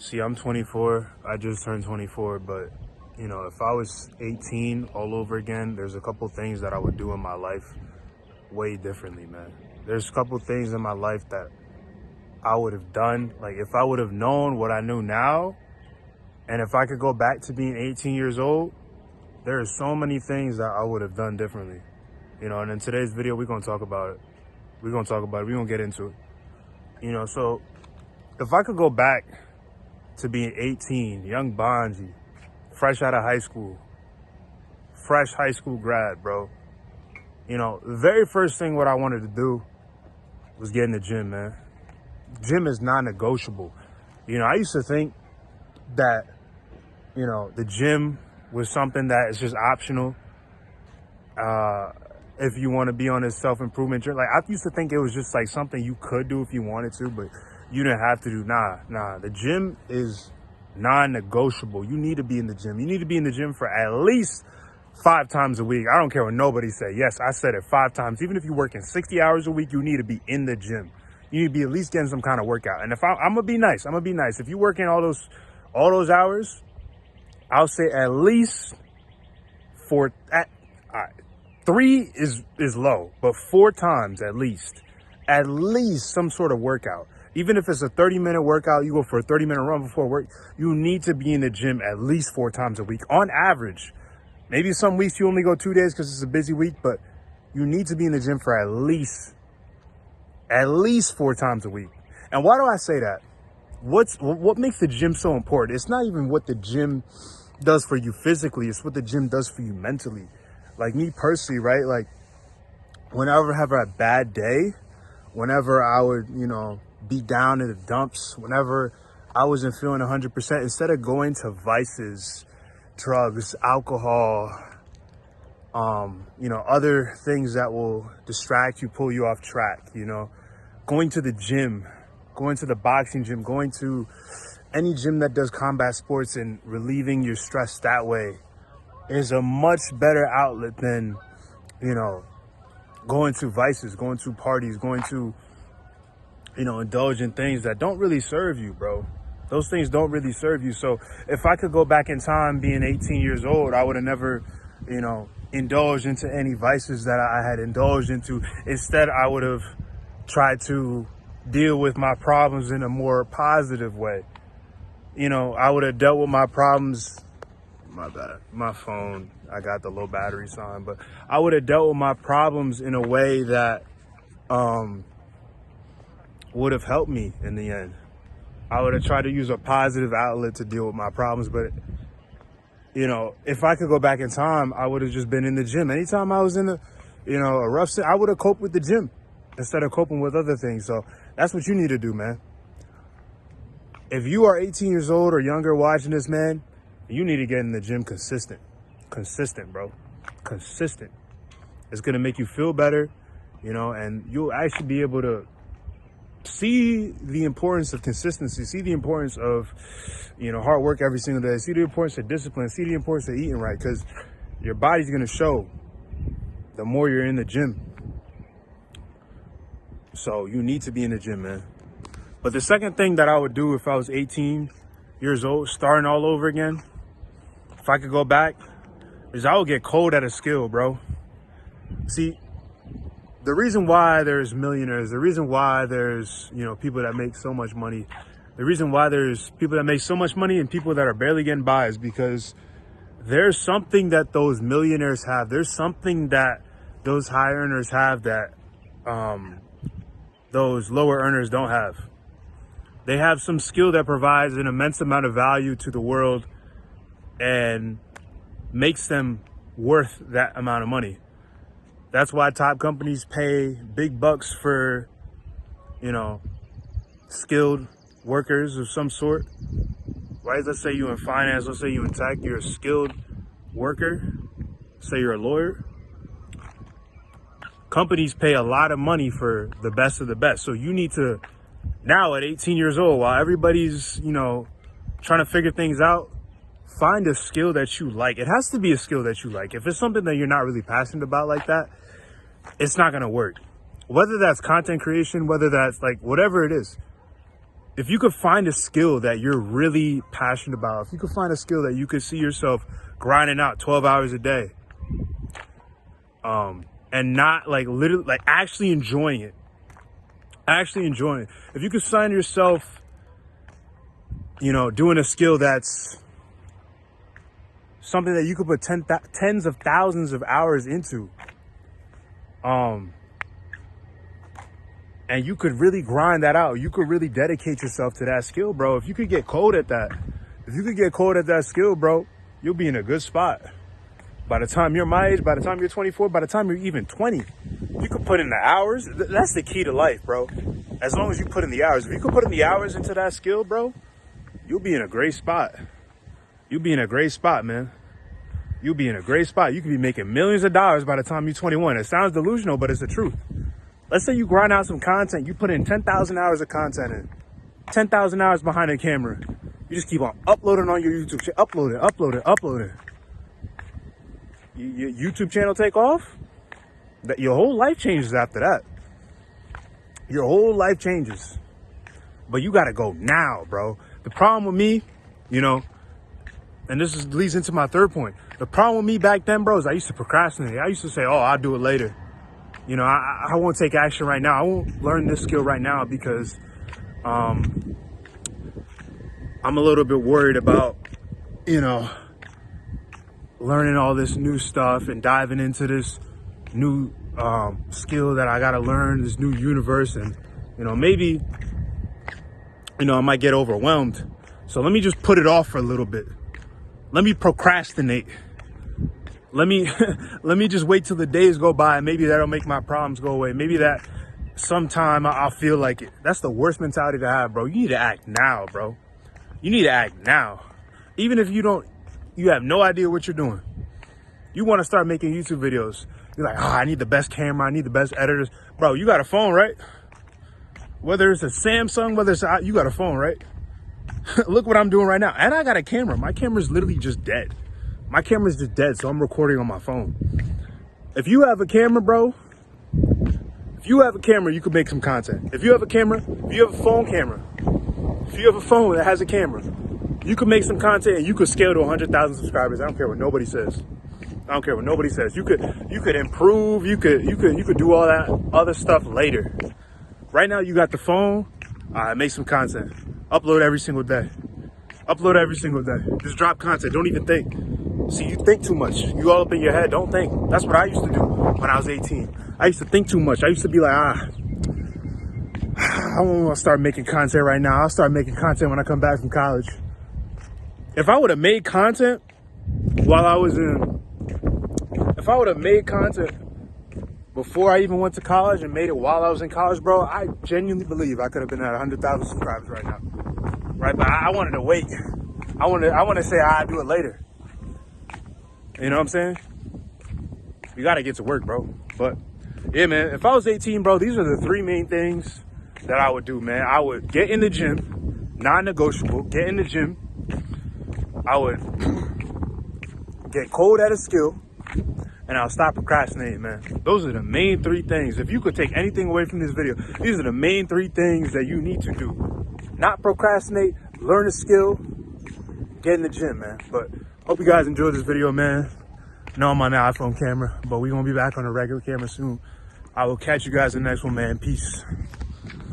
See, I'm 24. I just turned 24, but you know, if I was 18 all over again, there's a couple things that I would do in my life way differently, man. There's a couple things in my life that I would have done. Like if I would have known what I know now, and if I could go back to being 18 years old, there are so many things that I would have done differently. You know, and in today's video, we're going to talk about it. We're going to get into it. You know, so if I could go back to being 18, young Bonji, fresh out of high school, fresh high school grad, bro. You know, the very first thing what I wanted to do was get in the gym, man. Gym is non-negotiable. You know, I used to think that, you know, the gym was something that is just optional. If you want to be on a self-improvement journey. Like, I used to think it was just like something you could do if you wanted to, but you didn't have to do. Nah. The gym is non-negotiable. You need to be in the gym. You need to be in the gym for at least 5 times a week. I don't care what nobody say. Yes, I said it 5 times. Even if you're working 60 hours a week, you need to be in the gym. You need to be at least getting some kind of workout. And if I'm gonna be nice, If you're working all those hours, I'll say at least 3 is low, but 4 times at least some sort of workout. Even if it's a 30-minute workout, you go for a 30-minute run before work, you need to be in the gym at least 4 times a week on average. Maybe some weeks you only go 2 days because it's a busy week, but you need to be in the gym for at least 4 times a week. And why do I say that? What makes the gym so important? It's not even what the gym does for you physically, it's what the gym does for you mentally. Like me personally, right? Like whenever I have a bad day, whenever I would, you know, be down in the dumps, whenever I wasn't feeling 100%, instead of going to vices, drugs, alcohol, you know, other things that will distract you, pull you off track, you know, going to the gym, going to the boxing gym, going to any gym that does combat sports and relieving your stress that way is a much better outlet than, you know, going to vices, going to parties, going to, you know, indulge in things that don't really serve you, bro. Those things don't really serve you. So if I could go back in time being 18 years old, I would have never, you know, indulged into any vices that I had indulged into. Instead, I would have tried to deal with my problems in a more positive way. You know, I would have dealt with my problems. My bad. My phone, I got the low battery sign, but I would have dealt with my problems in a way that would have helped me in the end. I would have tried to use a positive outlet to deal with my problems, but you know, if I could go back in time, I would have just been in the gym. Anytime I was in a, you know, a rough I would have coped with the gym instead of coping with other things. So that's what you need to do, man. If you are 18 years old or younger watching this, man, you need to get in the gym consistent, bro, consistent. It's going to make you feel better, you know, and you'll actually be able to see the importance of consistency, see the importance of, you know, hard work every single day, see the importance of discipline, see the importance of eating right, because your body's going to show the more you're in the gym. So you need to be in the gym, man. But the second thing that I would do if I was 18 years old, starting all over again, if I could go back, is I would get cold at a skill, bro. See, the reason why there's millionaires, the reason why there's, you know, people that make so much money, the reason why there's people that make so much money and people that are barely getting by is because there's something that those millionaires have. There's something that those high earners have that those lower earners don't have. They have some skill that provides an immense amount of value to the world and makes them worth that amount of money. That's why top companies pay big bucks for, you know, skilled workers of some sort. Right? Let's say you in finance, let's say you in tech, you're a skilled worker, say you're a lawyer. Companies pay a lot of money for the best of the best. So you need to, now at 18 years old, while everybody's, you know, trying to figure things out, find a skill that you like. It has to be a skill that you like. If it's something that you're not really passionate about like that, it's not going to work. Whether that's content creation, whether that's like whatever it is, if you could find a skill that you're really passionate about, if you could find a skill that you could see yourself grinding out 12 hours a day, and not like literally, like actually enjoying it, if you could find yourself, you know, doing a skill that's something that you could put tens of thousands of hours into, and you could really grind that out, you could really dedicate yourself to that skill, bro. If you could get cold at that, skill, bro, you'll be in a good spot. By the time you're my age, by the time you're 24, by the time you're even 20, you could put in the hours. That's the key to life, bro. As long as you put in the hours. If you could put in the hours into that skill, bro, you'll be in a great spot. You'll be in a great spot, man. You'll be in a great spot. You could be making millions of dollars by the time you're 21. It sounds delusional, but it's the truth. Let's say you grind out some content. You put in 10,000 hours of content in. 10,000 hours behind the camera. You just keep on uploading on your YouTube channel. Uploading. Your YouTube channel take off, that your whole life changes after that. Your whole life changes. But you gotta go now, bro. The problem with me, you know, and this leads into my third point. The problem with me back then, bro, is I used to procrastinate. I used to say, oh, I'll do it later. You know, I won't take action right now. I won't learn this skill right now because I'm a little bit worried about, you know, learning all this new stuff and diving into this new skill that I gotta learn, this new universe. And, you know, maybe, you know, I might get overwhelmed. So let me just put it off for a little bit. Let me procrastinate. Let me just wait till the days go by. Maybe that'll make my problems go away. Maybe that sometime I'll feel like it. That's the worst mentality to have, bro. You need to act now, bro. You need to act now. Even if you have no idea what you're doing. You want to start making YouTube videos. You're like, I need the best camera. I need the best editors. Bro, you got a phone, right? Whether it's a Samsung, you got a phone, right? Look what I'm doing right now. And I got a camera. My camera's literally just dead. My camera's just dead, so I'm recording on my phone. If you have a camera, bro, you could make some content. If you have a camera, if you have a phone camera, if you have a phone that has a camera, you could make some content and you could scale to 100,000 subscribers. I don't care what nobody says. You could improve. You could do all that other stuff later. Right now, you got the phone. Make some content. Upload every single day. Just drop content. Don't even think. See, you think too much. You all up in your head. Don't think. That's what I used to do when I was 18. I used to think too much. I used to be like, I don't want to start making content right now. I'll start making content when I come back from college. If I would have made content before I even went to college and made it while I was in college, bro, I genuinely believe I could have been at 100,000 subscribers right now. Right, but I wanted to wait. I want to say I'll do it later. You know what I'm saying? You got to get to work, bro. But yeah, man, if I was 18, bro, these are the three main things that I would do, man. I would get in the gym, non-negotiable, get in the gym. I would get cold at a skill, and I'll stop procrastinating, man. Those are the main three things. If you could take anything away from this video, these are the main three things that you need to do. Not procrastinate, learn a skill, get in the gym, man. But hope you guys enjoyed this video, man. No, I'm on the iPhone camera, but we're going to be back on a regular camera soon. I will catch you guys in the next one, man. Peace.